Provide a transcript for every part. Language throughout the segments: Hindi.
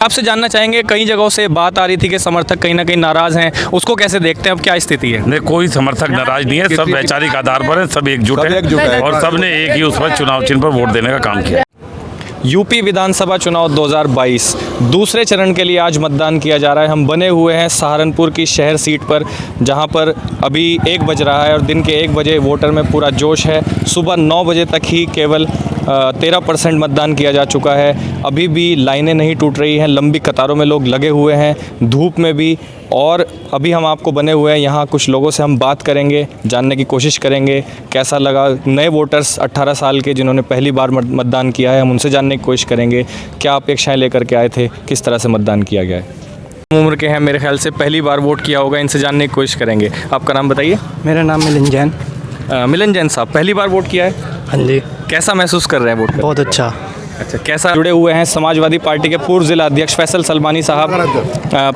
आपसे जानना चाहेंगे, कई जगहों से बात आ रही थी कि समर्थक कहीं ना कहीं नाराज हैं, उसको कैसे देखते हैं, अब क्या स्थिति है? नहीं, कोई समर्थक नाराज नहीं है, सब वैचारिक आधार पर है, सब एकजुट है और सब ने एक ही उस पर चुनाव चिन्ह पर वोट देने का काम किया। यूपी विधानसभा चुनाव 2022 दूसरे चरण के लिए आज मतदान किया जा रहा है। हम बने हुए हैं सहारनपुर की शहर सीट पर, जहां पर अभी 1 बज रहा है और दिन के 1 बजे वोटर में पूरा जोश है। सुबह 9 बजे तक ही केवल 13% मतदान किया जा चुका है। अभी भी लाइनें नहीं टूट रही हैं, लंबी कतारों में लोग लगे हुए हैं, धूप में भी। और अभी हम आपको बने हुए हैं यहाँ, कुछ लोगों से हम बात करेंगे, जानने की कोशिश करेंगे कैसा लगा। नए वोटर्स 18 साल के जिन्होंने पहली बार मतदान किया है, हम उनसे जानने की कोशिश करेंगे क्या अपेक्षाएं लेकर के आए थे, किस तरह से मतदान किया गया है। उम्र के हैं, मेरे ख्याल से पहली बार वोट किया होगा, इनसे जानने की कोशिश करेंगे। आपका नाम बताइए। मेरा नाम मिलन जैन। मिलन जैन साहब, पहली बार वोट किया है? हाँ जी। कैसा महसूस कर रहे हैं वोट? बहुत अच्छा। अच्छा, कैसा जुड़े हुए हैं समाजवादी पार्टी के पूर्व जिला अध्यक्ष फैसल सलमानी साहब,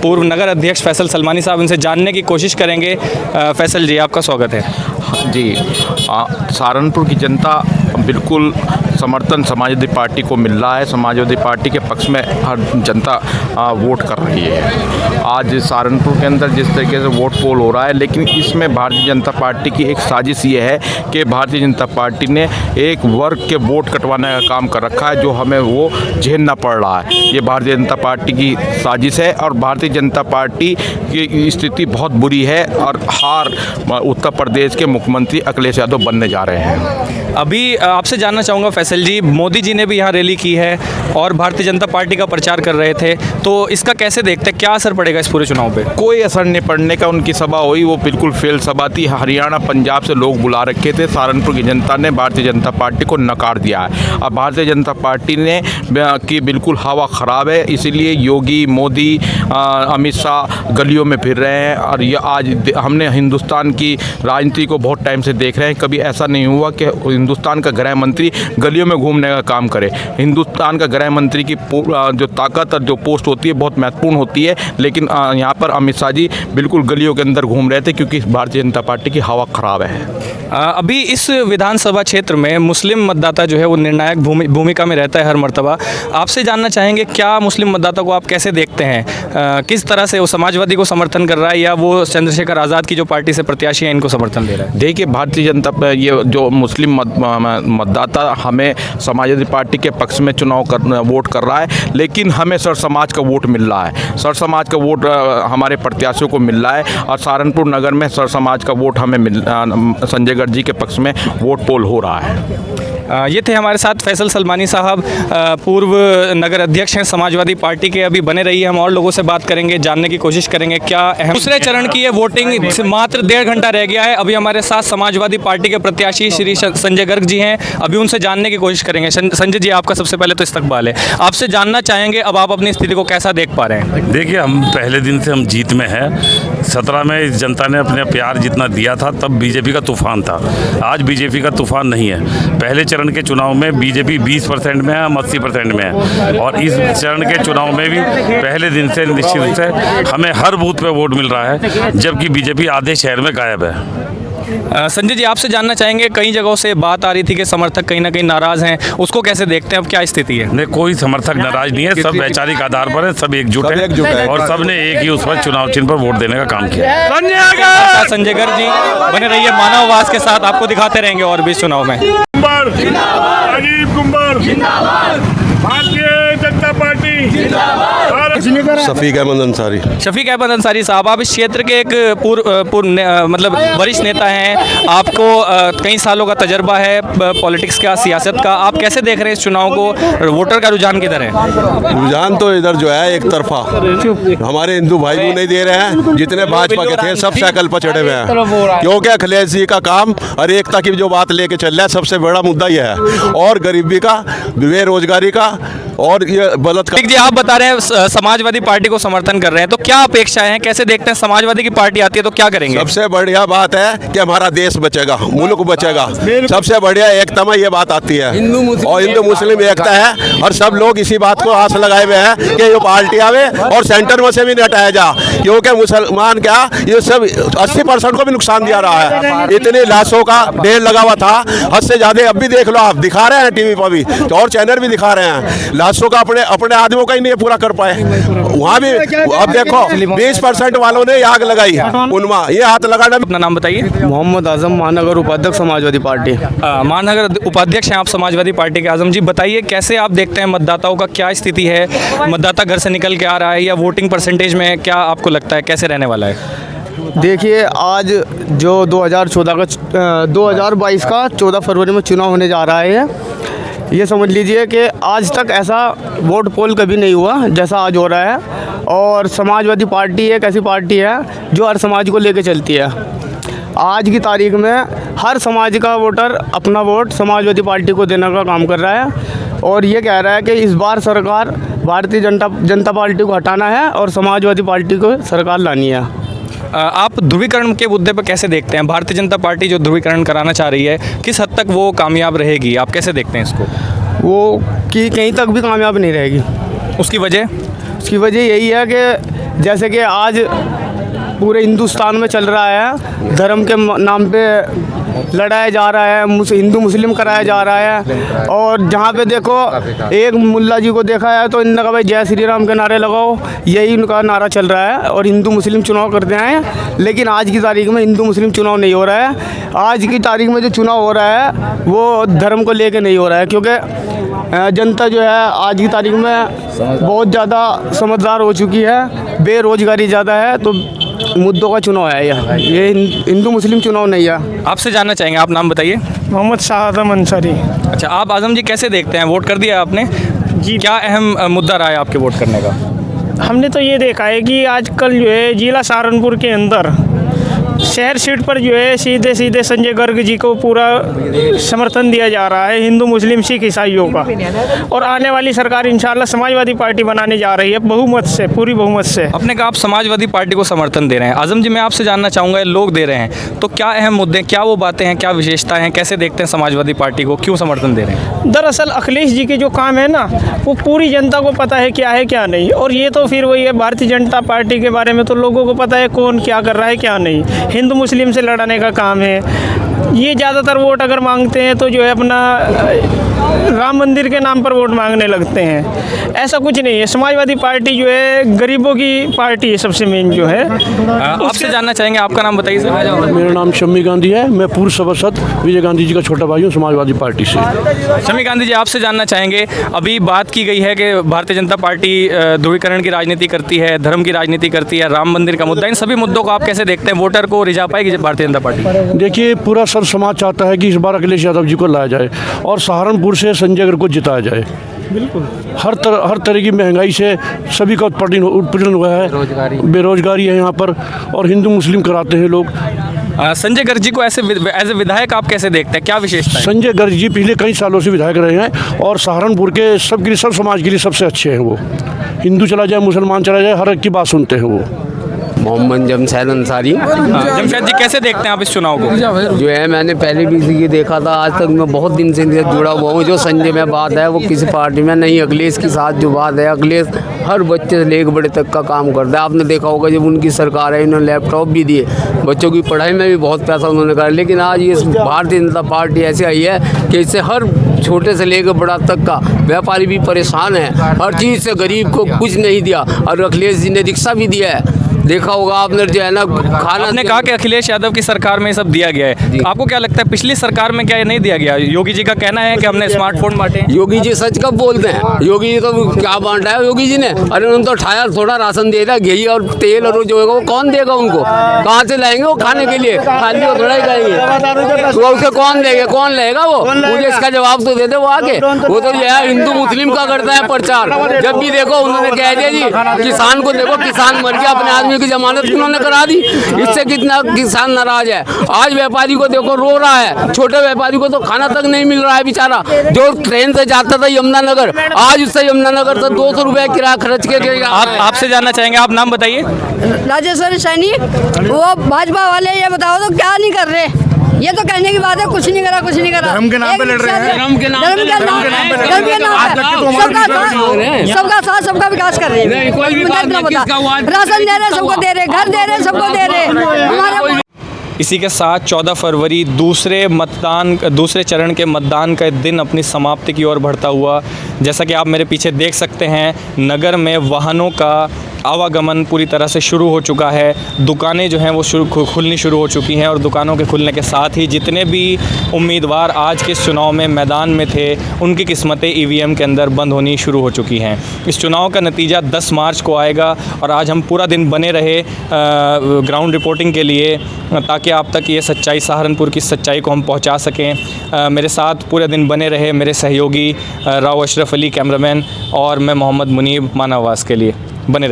पूर्व नगर अध्यक्ष फैसल सलमानी साहब, इनसे जानने की कोशिश करेंगे। फैसल जी, आपका स्वागत है। जी, सहारनपुर की जनता बिल्कुल समर्थन समाजवादी पार्टी को मिल रहा है। समाजवादी पार्टी के पक्ष में हर जनता वोट कर रही है। आज सहारनपुर के अंदर जिस तरीके से वोट पोल हो रहा है, लेकिन इसमें भारतीय जनता पार्टी की एक साजिश ये है कि भारतीय जनता पार्टी ने एक वर्ग के वोट कटवाने का काम कर रखा है, जो हमें वो झेलना पड़ रहा है। ये भारतीय जनता पार्टी की साजिश है और भारतीय जनता पार्टी की स्थिति बहुत बुरी है और उत्तर प्रदेश के मुख्यमंत्री अखिलेश यादव बनने जा रहे हैं। अभी आपसे जानना चाहूँगा फैसल जी, मोदी जी ने भी यहाँ रैली की है और भारतीय जनता पार्टी का प्रचार कर रहे थे, तो इसका कैसे देखते हैं, क्या असर पड़ेगा इस पूरे चुनाव पे? कोई असर नहीं पड़ने का। उनकी सभा हुई, वो बिल्कुल फेल सभा थी। हरियाणा पंजाब से लोग बुला रखे थे। सहारनपुर की जनता ने भारतीय जनता पार्टी को नकार दिया है। अब भारतीय जनता पार्टी ने की बिल्कुल हवा ख़राब है, इसीलिए योगी, मोदी, अमित शाह गलियों में फिर रहे हैं। और ये आज हमने हिंदुस्तान की राजनीति को बहुत टाइम से देख रहे हैं, कभी ऐसा नहीं हुआ कि हिंदुस्तान का गृह मंत्री गलियों में घूमने का काम करे। हिंदुस्तान का गृह मंत्री की जो ताकत और जो पोस्ट होती है बहुत महत्वपूर्ण होती है, लेकिन यहाँ पर अमित शाह जी बिल्कुल गलियों के अंदर घूम रहे थे क्योंकि भारतीय जनता पार्टी की हवा ख़राब है। अभी इस विधानसभा क्षेत्र में मुस्लिम मतदाता जो है वो निर्णायक भूमिका में रहता है हर मर्तबा। आपसे जानना चाहेंगे, क्या मुस्लिम मतदाता को आप कैसे देखते हैं, किस तरह से वो समाजवादी को समर्थन कर रहा है या वो चंद्रशेखर आज़ाद की जो पार्टी से प्रत्याशी है इनको समर्थन दे रहा है? देखिए, भारतीय जनता ये जो मुस्लिम मतदाता हमें समाजवादी पार्टी के पक्ष में वोट कर रहा है, लेकिन हमें सर समाज का वोट मिल रहा है। सर समाज का वोट हमारे प्रत्याशियों को मिल रहा है और सहारनपुर नगर में सर समाज का वोट हमें संजय गर्ग जी के पक्ष में वोट पोल हो रहा है। ये थे हमारे साथ फैसल सलमानी साहब, पूर्व नगर अध्यक्ष हैं समाजवादी पार्टी के। अभी बने रहिए, हम और लोगों से बात करेंगे, जानने की कोशिश करेंगे क्या अहम। दूसरे चरण की ये वोटिंग मात्र 1.5 घंटा रह गया है। अभी हमारे साथ समाजवादी पार्टी के प्रत्याशी श्री संजय गर्ग जी हैं, अभी उनसे जानने की कोशिश करेंगे। संजय जी, आपका सबसे पहले तो इस्तकबाल है, आपसे जानना चाहेंगे अब आप अपनी स्थिति को कैसा देख पा रहे हैं? देखिए, हम पहले दिन से हम जीत में हैं। 17 में इस जनता ने अपने प्यार जितना दिया था तब बीजेपी का तूफान था, आज बीजेपी का तूफान नहीं है। पहले चरण के चुनाव में बीजेपी 20% में है, हम 80% में है और इस चरण के चुनाव में भी पहले दिन से निश्चित रूप से हमें हर बूथ पे वोट मिल रहा है, जबकि बीजेपी आधे शहर में गायब है। संजय जी, आपसे जानना चाहेंगे, कई जगहों से बात आ रही थी कि समर्थक कहीं ना कहीं नाराज हैं, उसको कैसे देखते हैं, अब क्या स्थिति है? नहीं, कोई समर्थक नाराज नहीं है, सब वैचारिक आधार पर है, सब एकजुट है और सब ने एक ही उस पर चुनाव चिन्ह पर वोट देने का काम किया। संजय गर्ग जी, बने रहिए, मानववास के साथ आपको दिखाते रहेंगे और भी चुनाव में। राजीव कुमार जिंदाबाद, भारतीय जनता पार्टी जिंदाबाद। शफीक अहमद अंसारी। शफीक अहमद अंसारी साहब, आप इस क्षेत्र के एक मतलब वरिष्ठ नेता हैं, आपको कई सालों का तजर्बा है पॉलिटिक्स का, सियासत का। आप कैसे देख रहे हैं इस चुनाव को, वोटर का रुझान किधर है? रुझान तो इधर जो है एक तरफा, हमारे हिंदू भाई भी नहीं दे रहे हैं, जितने भाजपा के थे सब साइकिल पर चढ़े हुए हैं, क्योंकि अखिलेश जी का काम और एकता की जो बात लेके चल रहा है, सबसे बड़ा मुद्दा यह है, और गरीबी का, बेरोजगारी का और ये बलात्कार। जी, आप बता रहे हैं समाजवादी पार्टी को समर्थन कर रहे हैं, तो क्या अपेक्षाएं हैं, कैसे देखते हैं? समाजवादी की पार्टी आती है तो क्या करेंगे? सबसे बढ़िया बात है कि हमारा देश बचेगा, मुल्क बचेगा। सबसे बढ़िया एकता में ये बात आती है, और हिंदू मुस्लिम एकता है, और सब लोग इसी बात को आस लगाए हुए हैं कि ये पार्टी आवे और सेंटर में से भी नहीं हटाया जा, क्योंकि मुसलमान क्या ये सब 80% को भी नुकसान दिया रहा है। इतनी लाशों का ढेर लगा हुआ था, हद से ज्यादा। अब भी देख लो, आप दिखा रहे हैं टीवी पर भी, तो और चैनल भी दिखा रहे हैं, लाशों का अपने अपने आदमियों का ही नहीं पूरा कर पाए। वहाँ भी अब देखो 20% वालों ने आग लगाई उनमें, ये हाथ लगाना। अपना नाम बताइए। मोहम्मद आजम, महानगर उपाध्यक्ष समाजवादी पार्टी। महानगर उपाध्यक्ष हैं आप समाजवादी पार्टी के। आजम जी, बताइए कैसे आप देखते हैं मतदाताओं का क्या स्थिति है? मतदाता घर से निकल के आ रहा है या वोटिंग परसेंटेज में क्या आपको लगता है कैसे रहने वाला है? देखिए, आज जो 2022 का 14 फरवरी में चुनाव होने जा रहा है, ये समझ लीजिए कि आज तक ऐसा वोट पोल कभी नहीं हुआ जैसा आज हो रहा है। और समाजवादी पार्टी एक ऐसी पार्टी है जो हर समाज को लेके चलती है। आज की तारीख में हर समाज का वोटर अपना वोट समाजवादी पार्टी को देने का काम कर रहा है, और ये कह रहा है कि इस बार सरकार भारतीय जनता पार्टी को हटाना है और समाजवादी पार्टी को सरकार लानी है। आप ध्रुवीकरण के मुद्दे पर कैसे देखते हैं? भारतीय जनता पार्टी जो ध्रुवीकरण कराना चाह रही है, किस हद तक वो कामयाब रहेगी? आप कैसे देखते हैं इसको? वो कि कहीं तक भी कामयाब नहीं रहेगी। उसकी वजह? उसकी वजह यही है कि जैसे कि आज पूरे हिंदुस्तान में चल रहा है, धर्म के नाम पे लड़ाया जा रहा है, हिंदू मुस्लिम कराया जा रहा है। और जहाँ पे देखो, एक मुल्ला जी को देखा है तो इनने कहा भाई जय श्री राम के नारे लगाओ, यही उनका नारा चल रहा है। और हिंदू मुस्लिम चुनाव करते हैं, लेकिन आज की तारीख में हिंदू मुस्लिम चुनाव नहीं हो रहा है। आज की तारीख में जो चुनाव हो रहा है वो धर्म को लेके नहीं हो रहा है, क्योंकि जनता जो है आज की तारीख में बहुत ज़्यादा समझदार हो चुकी है, बेरोजगारी ज़्यादा है, तो मुद्दों का चुनाव है ये हिंदू मुस्लिम चुनाव नहीं है। आपसे जानना चाहेंगे, आप नाम बताइए। मोहम्मद शाहदम अंसारी। अच्छा, आप आजम जी कैसे देखते हैं? वोट कर दिया आपने जी? क्या अहम मुद्दा रहा है आपके वोट करने का? हमने तो ये देखा है कि आजकल जो है जिला सहारनपुर के अंदर शहर सीट पर जो है सीधे सीधे संजय गर्ग जी को पूरा समर्थन दिया जा रहा है, हिंदू मुस्लिम सिख ईसाइयों का। और आने वाली सरकार इंशाल्लाह समाजवादी पार्टी बनाने जा रही है, बहुमत से, पूरी बहुमत से। अपने कहा आप समाजवादी पार्टी को समर्थन दे रहे हैं। आजम जी, मैं आपसे जानना चाहूँगा, ये लोग दे रहे हैं तो क्या अहम मुद्दे, क्या वो बातें हैं, क्या विशेषताएं हैं, कैसे देखते हैं समाजवादी पार्टी को, क्यों समर्थन दे रहे हैं? दरअसल अखिलेश जी के जो काम है ना, वो पूरी जनता को पता है क्या है क्या नहीं। और ये तो फिर वही है, भारतीय जनता पार्टी के बारे में तो लोगों को पता है कौन क्या कर रहा है क्या नहीं। हिंदू मुस्लिम से लड़ाने का काम है। ये ज़्यादातर वोट अगर मांगते हैं तो जो है अपना राम मंदिर के नाम पर वोट मांगने लगते हैं। ऐसा कुछ नहीं है। समाजवादी पार्टी जो है गरीबों की पार्टी है, सबसे मेन जो है। आपसे जानना चाहेंगे, आपका नाम बताइए सर। मेरा नाम शम्मी गांधी है, मैं पूर्व सभासद विजय गांधी जी का छोटा भाई हूँ समाजवादी पार्टी से। शम्मी गांधी जी, आपसे जानना चाहेंगे, अभी बात की गई है कि भारतीय जनता पार्टी ध्रुवीकरण की राजनीति करती है, धर्म की राजनीति करती है, राम मंदिर का मुद्दा, इन सभी मुद्दों को आप कैसे देखते हैं? वोटर को रिझा पाएगी भारतीय जनता पार्टी? देखिए, पूरा सर्व समाज चाहता है कि इस बार अखिलेश यादव जी को लाया जाए और सहारनपुर से संजय गर्ग को जिताया जाए। बिल्कुल हर तरह की महंगाई से सभी का उत्पीड़न हुआ है, बेरोजगारी है यहाँ पर, और हिंदू मुस्लिम कराते हैं लोग। संजय गर्ग जी को ऐसे एज ए विधायक आप कैसे देखते हैं, क्या विशेषता है? संजय गर्ग जी पिछले कई सालों से विधायक रहे हैं और सहारनपुर के सबके लिए, सब समाज के लिए सबसे अच्छे हैं। वो हिंदू चला जाए, मुसलमान चला जाए, हर एक की बात सुनते हैं वो। मोहम्मद जमशेद अंसारी। जमशेद जी, कैसे देखते हैं आप इस चुनाव को? जो है मैंने पहले भी इसी देखा था, आज तक मैं बहुत दिन से इनसे जुड़ा हुआ हूँ। जो संजय में बात है वो किसी पार्टी में नहीं, अखिलेश के साथ जो बात है, अखिलेश हर बच्चे से लेकर बड़े तक का काम करता है। आपने देखा होगा जब उनकी सरकार है, उन्होंने लैपटॉप भी दिए, बच्चों की पढ़ाई में भी बहुत पैसा उन्होंने करा। लेकिन आज ये भारतीय जनता पार्टी ऐसी आई है कि इससे हर छोटे से लेकर बड़ा तक का व्यापारी भी परेशान है, हर चीज़ से गरीब को कुछ नहीं दिया। और अखिलेश जी ने रिक्शा भी दिया है, देखा होगा आपने जो है ना खाना। आपने कहा कि अखिलेश यादव की सरकार में सब दिया गया है, आपको क्या लगता है पिछली सरकार में क्या ये नहीं दिया गया? योगी जी का कहना है कि हमने स्मार्टफोन बांटे। योगी जी सच कब बोलते हैं? योगी जी तो क्या बांटा है योगी जी ने? अरे उन्होंने तो ठाया थोड़ा राशन दे रहा, घी और तेल और जो है वो कौन देगा उनको? कहाँ से लाएंगे वो खाने के लिए? खाली वो थोड़ा ही खाएंगे, तो उसे कौन देगा, कौन लेगा? वो मुझे इसका जवाब तो दे दे वो आगे। वो तो जो है हिंदू मुस्लिम का करता है प्रचार। जब भी देखो उन्होंने कह दिया जी किसान को देखो, किसान मर गया, अपने आदमी आदमी की जमानत उन्होंने करा दी। इससे कितना किसान नाराज है। आज व्यापारी को देखो रो रहा है, छोटे व्यापारी को तो खाना तक नहीं मिल रहा है बेचारा। जो ट्रेन से जाता था यमुनानगर, आज उससे यमुनानगर से 200 रुपये किराया खर्च के आपसे जानना चाहेंगे, आप नाम बताइए। राजेश्वरी सैनी। वो भाजपा वाले ये बताओ तो क्या नहीं कर रहे, ये तो कहने की बात है, कुछ नहीं करा, कुछ नहीं करा। धर्म के नाम पे लड़ रहे हैं। धर्म के नाम पे सबका साथ सबका विकास कर रहे हैं। राशन दे रहे, सबको दे रहे, घर दे रहे, सबको दे रहे। हमारे इसी के साथ 14 फरवरी दूसरे चरण के मतदान का दिन अपनी समाप्ति की ओर बढ़ता हुआ, जैसा कि आप मेरे पीछे देख सकते हैं, नगर में वाहनों का आवागमन पूरी तरह से शुरू हो चुका है। दुकानें जो हैं वो खुलनी शुरू हो चुकी हैं और दुकानों के खुलने के साथ ही जितने भी उम्मीदवार आज के इस चुनाव में मैदान में थे, उनकी किस्मतें ईवीएम के अंदर बंद होनी शुरू हो चुकी हैं। इस चुनाव का नतीजा 10 मार्च को आएगा और आज हम पूरा दिन बने रहे ग्राउंड रिपोर्टिंग के लिए, ताकि आप तक ये सच्चाई, सहारनपुर की सच्चाई को हम पहुंचा सकें। मेरे साथ पूरे दिन बने रहे मेरे सहयोगी राव अशरफ अली कैमरामैन और मैं मोहम्मद मुनीब, मानववास के लिए बने रहे।